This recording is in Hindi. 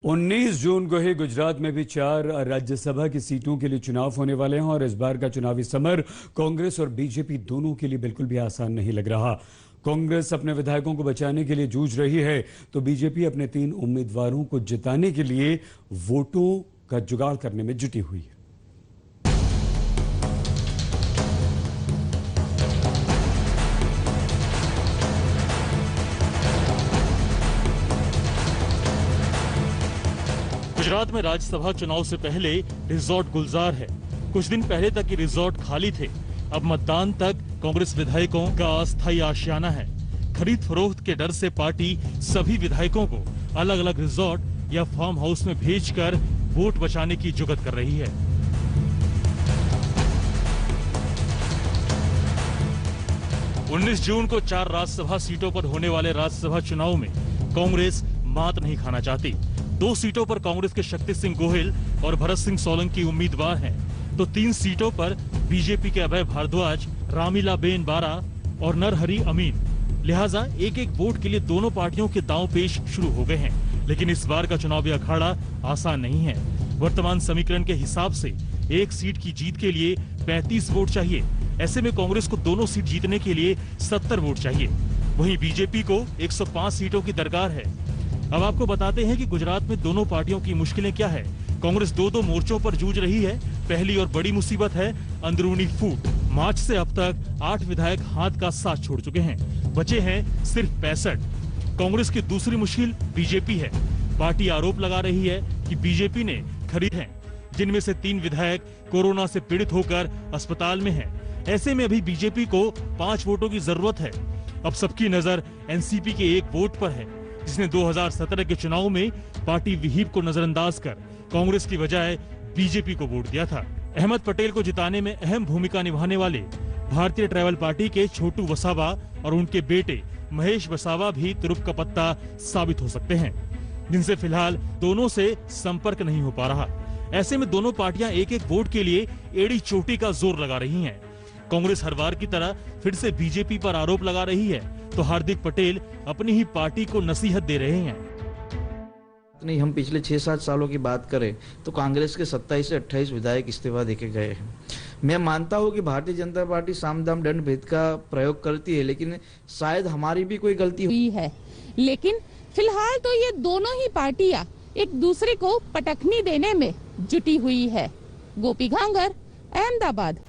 19 जून को ही गुजरात में भी 4 राज्यसभा की सीटों के लिए चुनाव होने वाले हैं और इस बार का चुनावी समर कांग्रेस और बीजेपी दोनों के लिए बिल्कुल भी आसान नहीं लग रहा। कांग्रेस अपने विधायकों को बचाने के लिए जूझ रही है तो बीजेपी अपने 3 उम्मीदवारों को जिताने के लिए वोटों का जुगाड़ करने में जुटी हुई है। गुजरात में राज्यसभा चुनाव से पहले रिजॉर्ट गुलजार है। कुछ दिन पहले तक ये रिजॉर्ट खाली थे। अब मतदान तक कांग्रेस विधायकों का अस्थायी आशियाना है। खरीद फरोख्त के डर से पार्टी सभी विधायकों को अलग अलग रिजॉर्ट या फार्म हाउस में भेजकर वोट बचाने की जुगत कर रही है। उन्नीस जून को 4 राज्यसभा सीटों पर होने वाले राज्यसभा चुनाव में कांग्रेस मात नहीं खाना चाहती। 2 सीटों पर कांग्रेस के शक्ति सिंह गोहिल और भरत सिंह सोलंकी उम्मीदवार हैं, तो 3 सीटों पर बीजेपी के अभय भारद्वाज, रामीलाबेन बारा और नरहरि अमीन। लिहाजा एक एक वोट के लिए दोनों पार्टियों के दांव पेश शुरू हो गए हैं। लेकिन इस बार का चुनावी अखाड़ा आसान नहीं है। वर्तमान समीकरण के हिसाब से एक सीट की जीत के लिए 35 वोट चाहिए। ऐसे में कांग्रेस को दोनों सीट जीतने के लिए 70 वोट चाहिए। वहीं बीजेपी को 105 सीटों की दरकार है। अब आपको बताते हैं कि गुजरात में दोनों पार्टियों की मुश्किलें क्या है। कांग्रेस 2 मोर्चों पर जूझ रही है। पहली और बड़ी मुसीबत है अंदरूनी फूट। मार्च से अब तक 8 विधायक हाथ का साथ छोड़ चुके हैं, बचे हैं सिर्फ 65। कांग्रेस की दूसरी मुश्किल बीजेपी है। पार्टी आरोप लगा रही है कि बीजेपी ने खरीद है, जिनमें से 3 विधायक कोरोना से पीड़ित होकर अस्पताल में हैं। ऐसे में अभी बीजेपी को 5 वोटों की जरूरत है। अब सबकी नजर एनसीपी के 1 वोट पर है, जिसने 2017 के चुनाव में पार्टी विहिप को नजरअंदाज कर कांग्रेस की बजाय बीजेपी को वोट दिया था। अहमद पटेल को जिताने में अहम भूमिका निभाने वाले भारतीय ट्राइबल पार्टी के छोटू वसावा और उनके बेटे महेश वसावा भी तुरुप का पत्ता साबित हो सकते हैं, जिनसे फिलहाल दोनों से संपर्क नहीं हो पा रहा। ऐसे में दोनों पार्टियां एक एक वोट के लिए एड़ी चोटी का जोर लगा रही हैं। कांग्रेस हर बार की तरह फिर से बीजेपी पर आरोप लगा रही है, तो हार्दिक पटेल अपनी ही पार्टी को नसीहत दे रहे हैं। नहीं, हम पिछले 6-7 सालों की बात करें तो कांग्रेस के 27 से 28 विधायक इस्तीफा देके गए हैं। मैं मानता हूं कि भारतीय जनता पार्टी साम दाम दंड भेद का प्रयोग करती है, लेकिन शायद हमारी भी कोई गलती हुई है। लेकिन फिलहाल तो ये दोनों ही पार्टियां एक दूसरे को पटखनी देने में जुटी हुई है। गोपी घांगर, अहमदाबाद।